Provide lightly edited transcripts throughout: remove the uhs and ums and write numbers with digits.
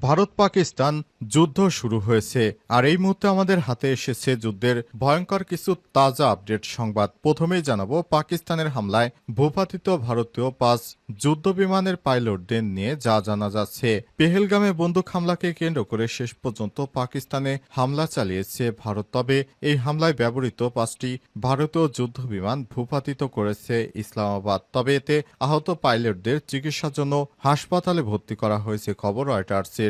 ভারত পাকিস্তান যুদ্ধ শুরু হয়েছে আর এই মুহূর্তে আমাদের হাতে এসেছে যুদ্ধের ভয়ঙ্কর কিছু তাজা আপডেট সংবাদ। প্রথমেই জানাবো পাকিস্তানের হামলায় ভূপাতিত ভারতীয় 5 যুদ্ধ বিমানের পাইলটদের নিয়ে যা জানা যাচ্ছে। পেহেলগামে বন্দুক হামলাকে কেন্দ্র করে শেষ পর্যন্ত পাকিস্তানে হামলা চালিয়েছে ভারত। তবে এই হামলায় ব্যবহৃত 5টি ভারতীয় যুদ্ধ বিমান ভূপাতিত করেছে ইসলামাবাদ। তবে এতে আহত পাইলটদের চিকিৎসার জন্য হাসপাতালে ভর্তি করা হয়েছে, খবর রয়টার্সের।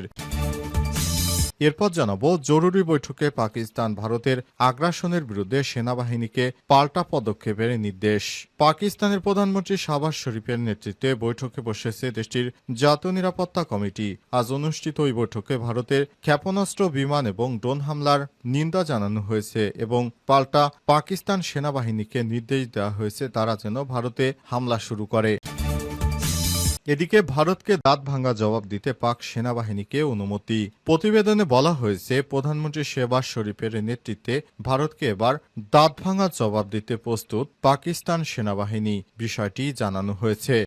এরপর জানাবো জরুরি বৈঠকে পাকিস্তান ভারতের আগ্রাসনের বিরুদ্ধে সেনাবাহিনীকে পাল্টা পদক্ষেপের নির্দেশ। পাকিস্তানের প্রধানমন্ত্রী শাহবাজ শরীফের নেতৃত্বে বৈঠকে বসেছে দেশটির জাতীয় নিরাপত্তা কমিটি। আজ অনুষ্ঠিত ওই বৈঠকে ভারতের ক্ষেপণাস্ত্র, বিমান এবং ড্রোন হামলার নিন্দা জানানো হয়েছে এবং পাল্টা পাকিস্তান সেনাবাহিনীকে নির্দেশ দেওয়া হয়েছে তারা যেন ভারতে হামলা শুরু করে। এদিকে ভারতকে দাঁত ভাঙা জবাব দিতে পাক সেনাবাহিনীকে অনুমতি। প্রতিবেদনে বলা হয়েছে প্রধানমন্ত্রী শেহবাজ শরীফের নেতৃত্বে ভারতকে এবার দাঁত ভাঙা জবাব দিতে প্রস্তুত পাকিস্তান সেনাবাহিনী, বিষয়টি জানানো হয়েছে।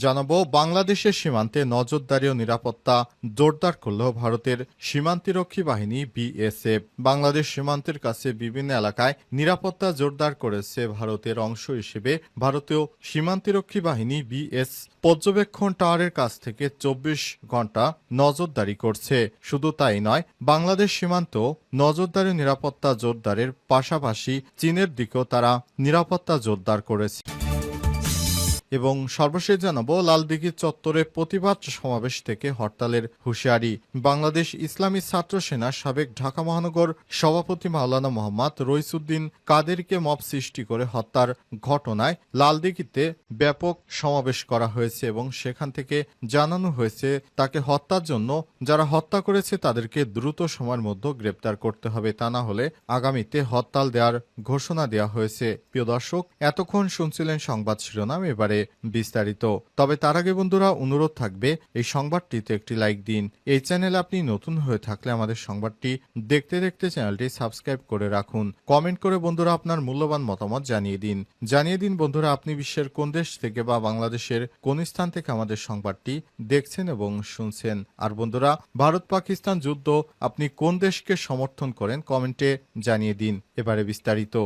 জানাবো বাংলাদেশের সীমান্তে নজরদারি ও নিরাপত্তা জোরদার করল ভারতের সীমান্তরক্ষী বাহিনী বিএসএফ। বাংলাদেশ সীমান্তের কাছে বিভিন্ন এলাকায় নিরাপত্তা জোরদার করেছে ভারতের অংশ হিসেবে ভারতীয় সীমান্তরক্ষী বাহিনী বিএস পর্যবেক্ষণ টাওয়ারের কাছ থেকে 24 ঘন্টা নজরদারি করছে। শুধু তাই নয়, বাংলাদেশ সীমান্ত নজরদারি নিরাপত্তা জোরদারের পাশাপাশি চীনের দিকেও তারা নিরাপত্তা জোরদার করেছে। এবং সর্বশেষ জানাবো লালদিঘি চত্বরে প্রতিবাদ সমাবেশ থেকে হরতালের হুঁশিয়ারি। বাংলাদেশ ইসলামী ছাত্র সেনার সাবেক ঢাকা মহানগর সভাপতি মাওলানা মোহাম্মদ রইসুদ্দিন কাদেরকে মব সৃষ্টি করে হত্যার ঘটনায় লালদিঘিতে ব্যাপক সমাবেশ করা হয়েছে এবং সেখান থেকে জানানো হয়েছে তাকে হত্যার জন্য যারা হত্যা করেছে তাদেরকে দ্রুত সময়ের মধ্যে গ্রেপ্তার করতে হবে, তা না হলে আগামীতে হরতাল দেওয়ার ঘোষণা দেওয়া হয়েছে। প্রিয় দর্শক, এতক্ষণ শুনছিলেন সংবাদ শিরোনাম, এবারে বিস্তারিত। তবে তার আগে বন্ধুরা অনুরোধ থাকবে এই সংবাদটিতে একটি লাইক দিন। এই চ্যানেলে আপনি নতুন হয়ে থাকলে আমাদের সংবাদটি দেখতে দেখতে চ্যানেলটি সাবস্ক্রাইব করে রাখুন। কমেন্ট করে বন্ধুরা আপনার মূল্যবান মতামত জানিয়ে দিন বন্ধুরা আপনি বিশ্বের কোন দেশ থেকে বা বাংলাদেশের কোন স্থান থেকে আমাদের সংবাদটি দেখছেন এবং শুনছেন। আর বন্ধুরা, ভারত পাকিস্তান যুদ্ধ আপনি কোন দেশকে সমর্থন করেন কমেন্টে জানিয়ে দিন। এবারে বিস্তারিত।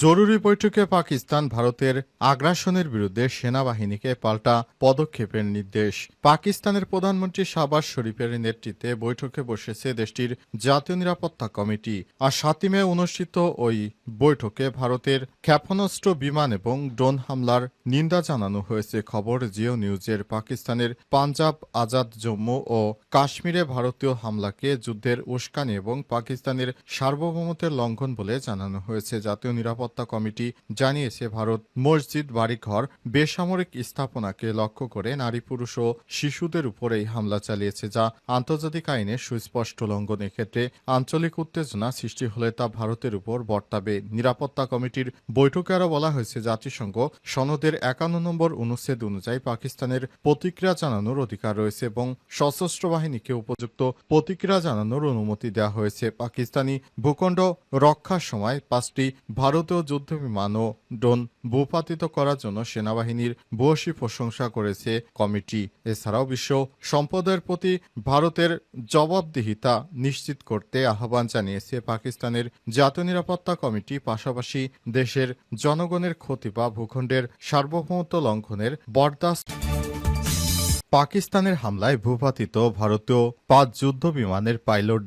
জরুরি বৈঠকে পাকিস্তান ভারতের আগ্রাসনের বিরুদ্ধে সেনাবাহিনীকে পাল্টা পদক্ষেপের নির্দেশ। পাকিস্তানের প্রধানমন্ত্রী শাহবাজ শরীফের নেতৃত্বে বৈঠকে বসেছে দেশটির জাতীয় নিরাপত্তা কমিটি। আর 7 মে অনুষ্ঠিত ওই বৈঠকে ভারতের ক্ষেপণাস্ত্র, বিমান এবং ড্রোন হামলার নিন্দা জানানো হয়েছে, খবর জিও নিউজের। পাকিস্তানের পাঞ্জাব, আজাদ জম্মু ও কাশ্মীরে ভারতীয় হামলাকে যুদ্ধের উস্কানি এবং পাকিস্তানের সার্বভৌমত্বের লঙ্ঘন বলে জানানো হয়েছে। জাতীয় নিরাপত্তা কমিটি জানিয়েছে ভারত মসজিদ, বাড়িঘর, বেসামরিক স্থাপনাকে লক্ষ্য করে নারী, পুরুষ ও শিশুদের উপর এই হামলা চালিয়েছে, যা আন্তর্জাতিক আইনের সুস্পষ্ট লঙ্ঘন। এক্ষেত্রে আঞ্চলিক উত্তেজনা সৃষ্টি হলে তা ভারতের উপর বর্তাবে। নিরাপত্তা কমিটির বৈঠকে আরও বলা হয়েছে জাতিসংঘ সনদের 51 নম্বর অনুচ্ছেদ অনুযায়ী পাকিস্তানের প্রতিক্রিয়া জানানোর অধিকার রয়েছে এবং সশস্ত্র বাহিনীকে উপযুক্ত প্রতিক্রিয়া জানানোর অনুমতি দেওয়া হয়েছে। পাকিস্তানি ভূখণ্ড রক্ষার সময় 5টি ভারতীয় যুদ্ধ বিমান ও ড্রোন ভূপাতিত করার জন্য সেনাবাহিনীর ভূয়সী প্রশংসা করেছে কমিটি। এছাড়াও বিশ্ব সম্প্রদায়ের প্রতি ভারতের জবাবদিহিতা নিশ্চিত করতে আহ্বান জানিয়েছে পাকিস্তানের জাতীয় নিরাপত্তা কমিটি। পাশাপাশি দেশের জনগণের ক্ষতি বা ভূখণ্ডের সার্বভৌমত্ব লঙ্ঘনের বরদাস্ত। পাকিস্তানের হামলায় ভূপাতিত ভারতীয় 5 যুদ্ধ বিমানের পাইলট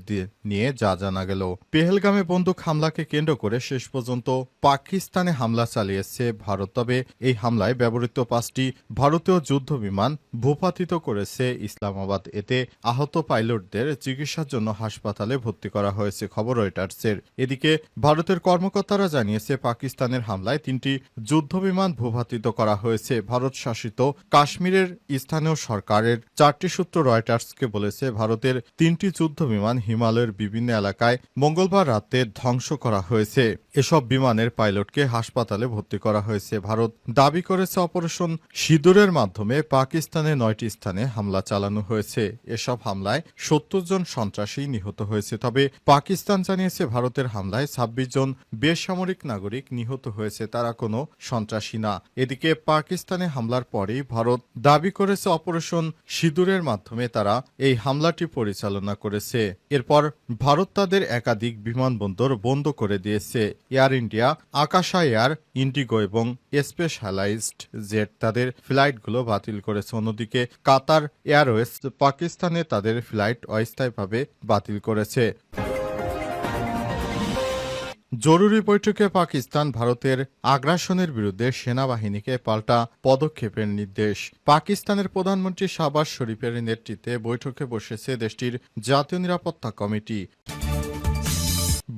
নিয়ে যা জানা গেল। পেহেলগামে বন্দুক হামলাকে কেন্দ্র করে শেষ পর্যন্ত পাকিস্তানে হামলা চালিয়েছে ভারত। তবে এই হামলায় ব্যবহৃত 5টি ভারতীয় যুদ্ধ বিমান ভূপাতিত করেছে ইসলামাবাদ। এতে আহত পাইলটদের চিকিৎসার জন্য হাসপাতালে ভর্তি করা হয়েছে, খবর রয়টার্সের। এদিকে ভারতের কর্মকর্তারা জানিয়েছে পাকিস্তানের হামলায় 3টি যুদ্ধ বিমান ভূপাতিত করা হয়েছে। ভারত শাসিত কাশ্মীরের স্থানীয় সরকারের 4টি সূত্র রয়টার্সকে বলেছে ভারতের 3টি যুদ্ধ বিমান হিমালয়ের বিভিন্ন এলাকায় মঙ্গলবার রাতে ধ্বংস করা হয়েছে। এসব বিমানের পাইলটকে হাসপাতালে ভর্তি করা হয়েছে। ভারত দাবি করেছে অপারেশন সিঁদুরের মাধ্যমে পাকিস্তানের 9টি স্থানে হামলা চালানো হয়েছে। এসব হামলায় 70 জন সন্ত্রাসী নিহত হয়েছে। তবে পাকিস্তান জানিয়েছে ভারতের হামলায় 26 জন বেসামরিক নাগরিক নিহত হয়েছে, তারা কোনো সন্ত্রাসী না। এদিকে পাকিস্তানে হামলার পরেই ভারত দাবি করেছে অপারেশন অপারেশন সিঁদুরের মাধ্যমে তারা এই হামলাটি পরিচালনা করেছে। এরপর ভারত তাদের একাধিক বিমানবন্দর বন্ধ করে দিয়েছে। এয়ার ইন্ডিয়া, আকাশা এয়ার, ইন্ডিগো এবং স্পেশালাইজড জেট তাদের ফ্লাইটগুলো বাতিল করেছে। অন্যদিকে কাতার এয়ারওয়েজ পাকিস্তানে তাদের ফ্লাইট অস্থায়ীভাবে বাতিল করেছে। জরুরি বৈঠকে পাকিস্তান ভারতের আগ্রাসনের বিরুদ্ধে সেনাবাহিনীকে পাল্টা পদক্ষেপের নির্দেশ। পাকিস্তানের প্রধানমন্ত্রী শাহবাজ শরীফের নেতৃত্বে বৈঠকে বসেছে দেশটির জাতীয় নিরাপত্তা কমিটি।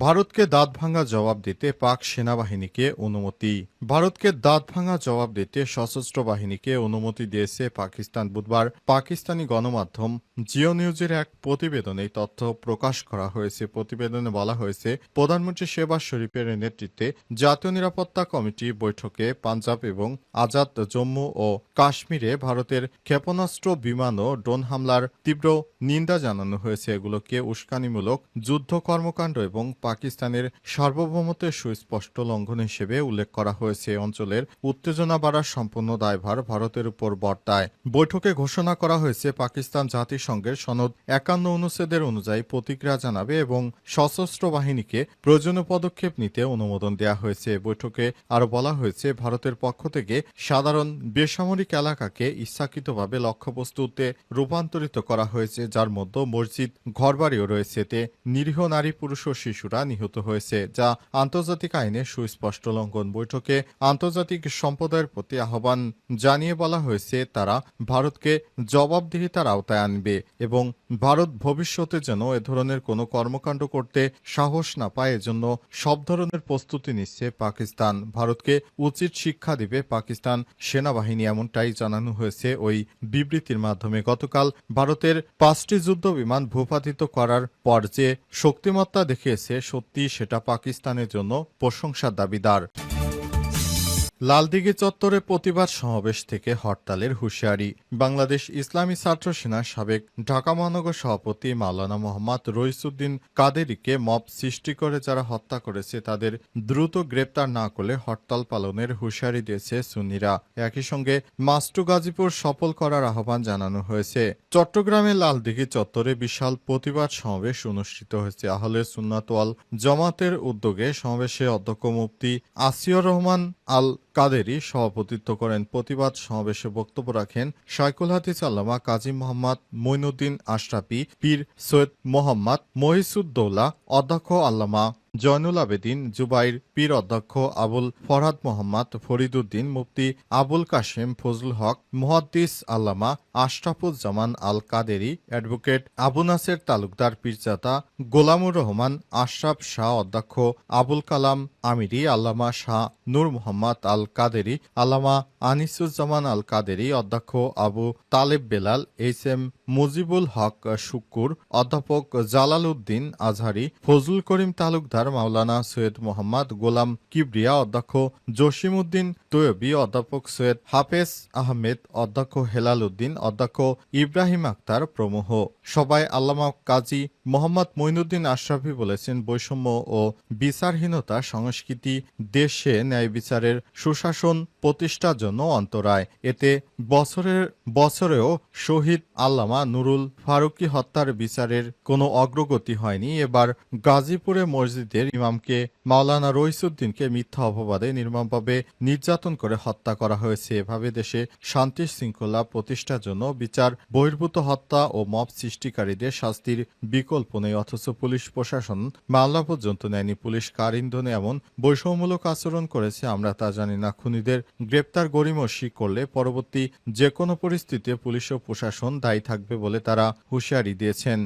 ভারতকে দাঁতভাঙা জবাব দিতে পাক সেনাবাহিনীকে অনুমতি। ভারতকে দাঁতভাঙা জবাব দিতে সশস্ত্র বাহিনীকে অনুমতি দিয়েছে পাকিস্তান। বুধবার পাকিস্তানি গণমাধ্যম জিও নিউজের এক প্রতিবেদনে এই তথ্য প্রকাশ করা হয়েছে। প্রতিবেদনে বলা হয়েছে, প্রধানমন্ত্রী শেহবাজ শরীফের নেতৃত্বে জাতীয় নিরাপত্তা কমিটি বৈঠকে পাঞ্জাব এবং আজাদ জম্মু ও কাশ্মীরে ভারতের ক্ষেপণাস্ত্র, বিমান ও ড্রোন হামলার তীব্র নিন্দা জানানো হয়েছে। এগুলোকে উস্কানিমূলক যুদ্ধ কর্মকাণ্ড এবং পাকিস্তানের সার্বভৌমত্বের সুস্পষ্ট লঙ্ঘন হিসেবে উল্লেখ করা হয়েছে। অঞ্চলের উত্তেজনা বাড়ার সম্পূর্ণ দায়ভার ভারতের উপর বর্তায়। বৈঠকে ঘোষণা করা হয়েছে, পাকিস্তান জাতিসংঘের সনদ 51 অনুচ্ছেদের অনুযায়ী প্রতিক্রিয়া জানাবে এবং সশস্ত্র বাহিনীকে প্রয়োজনীয় পদক্ষেপ নিতে অনুমোদন দেওয়া হয়েছে। বৈঠকে আরও বলা হয়েছে, ভারতের পক্ষ থেকে সাধারণ বেসামরিক এলাকাকে ইচ্ছাকৃতভাবে লক্ষ্যবস্তুতে রূপান্তরিত করা হয়েছে, যার মধ্যে মসজিদ, ঘরবাড়িও রয়েছে। এতে নিরীহ নারী, পুরুষ ও শিশুরা নিহত হয়েছে, যা আন্তর্জাতিক আইনের সুস্পষ্ট লঙ্ঘন। বৈঠকে আন্তর্জাতিক সম্প্রদায়ের প্রতি আহ্বান জানিয়ে বলা হয়েছে, তারা ভারতকে জবাবদিহিতার আওতায় আনবে এবং ভারত ভবিষ্যতে যেন এ ধরনের কোনো কর্মকাণ্ড করতে সাহস না পায়, এজন্য সব ধরনের প্রস্তুতি নিচ্ছে পাকিস্তান। ভারতকে উচিত শিক্ষা দিবে পাকিস্তান সেনাবাহিনী, এমনটাই জানানো হয়েছে ওই বিবৃতির মাধ্যমে। গতকাল ভারতের 5টি যুদ্ধ বিমান ভূপাতিত করার পর যে শক্তিমত্তা দেখিয়েছে, সত্যি সেটা পাকিস্তানের জন্য প্রশংসার দাবিদার। লালদিঘি চত্বরে প্রতিবাদ সমাবেশ থেকে হরতালের হুঁশিয়ারি। বাংলাদেশ ইসলামী ছাত্র সেনার সাবেক ঢাকা মহানগর সভাপতি মাওলানা মোহাম্মদ রইসুদ্দিন কাদেরীকে মব সৃষ্টি করে যারা হত্যা করেছে তাদের দ্রুত গ্রেপ্তার না করলে হরতাল পালনের হুঁশিয়ারি দিয়েছে সুন্নিরা। একই সঙ্গে মাস্টু গাজীপুর সফল করার আহ্বান জানানো হয়েছে। চট্টগ্রামের লালদিঘি চত্বরে বিশাল প্রতিবাদ সমাবেশ অনুষ্ঠিত হয়েছে। আহলে সুন্নাত ওয়াল জামাতের উদ্যোগে সমাবেশে অধ্যক্ষ মুফতি আসিউর রহমান আল কাদেরী সভাপতিত্ব করেন। প্রতিবাদ সমাবেশে বক্তব্য রাখেন শাইখুল হাদিস আল্লামা কাজী মোহাম্মদ মঈনুদ্দিন আশরাফি, পীর সৈয়দ মোহাম্মদ মহিসুদ্দৌলা, অধ্যক্ষ আল্লামা জয়নুল আবেদিন জুবাইর, পীর অধ্যক্ষ আবুল ফরহাদ মোহাম্মদ ফরিদুদ্দিন, মুফতি আবুল কাশেম ফজলুল হক, মুহাদ্দিস আল্লামা আশরাফুজ্জামান আল কাদেরী, অ্যাডভোকেট আবু নাসের তালুকদার, পীরজাদা গোলামুর রহমান, আশরাফ শাহ, অধ্যক্ষ আবুল কালাম আমিরি, আল্লামা শাহ নূর মোহাম্মদ আল কাদেরী, আল্লামা আনিসুজ্জামান আল কাদেরী, অধ্যক্ষ আবু তালেব বেলাল, এইচ এম মুজিবুল হক শুক্কুর, অধ্যাপক জালাল উদ্দিন আজহারি, ফজলুল করিম তালুকদার, মাওলানা সৈয়দ মোহাম্মদ গোলাম কিবরিয়া, অধ্যক্ষ জসিম উদ্দিন তৈয়বী, অধ্যাপক সৈয়দ হাফেজ আহমেদ, অধ্যক্ষ হেলাল উদ্দিন, অধ্যক্ষ ইব্রাহিম আক্তার প্রমুখ। সবাই আল্লামা কাজী মোহাম্মদ মঈনুদ্দিন আশরাফি বলেছেন, বৈষম্য ও বিচারহীনতা সংস্কৃতি দেশে ন্যায় বিচারের সুশাসন প্রতিষ্ঠার জন্য অন্তরায়। এতে বছরেও শহীদ আল্লামা নুরুল ফারুকী হত্যার বিচারের কোনো অগ্রগতি হয়নি। এবার গাজীপুরে মসজিদের ইমামকে মাওলানা রইসুদ্দিনকে মিথ্যা অপবাদে নির্মমভাবে নির্যাতন করে হত্যা করা হয়েছে। এভাবে দেশে শান্তি শৃঙ্খলা প্রতিষ্ঠার জন্য বিচার বহির্ভূত হত্যা ও মব সৃষ্টিকারীদের শাস্তির বিকল্প নেই, অথচ পুলিশ প্রশাসন মামলা পর্যন্ত নেয়নি। পুলিশ কার ইন্ধনে এমন বৈষম্যমূলক আচরণ করেছে আমরা তা জানি না। খুনিদের গ্রেপ্তার গড়িমসি করলে পরবর্তী যে কোনো পরিস্থিতিতে পুলিশ ও প্রশাসন দায়ী থাকবে বলে তারা হুঁশিয়ারি দিয়েছেন।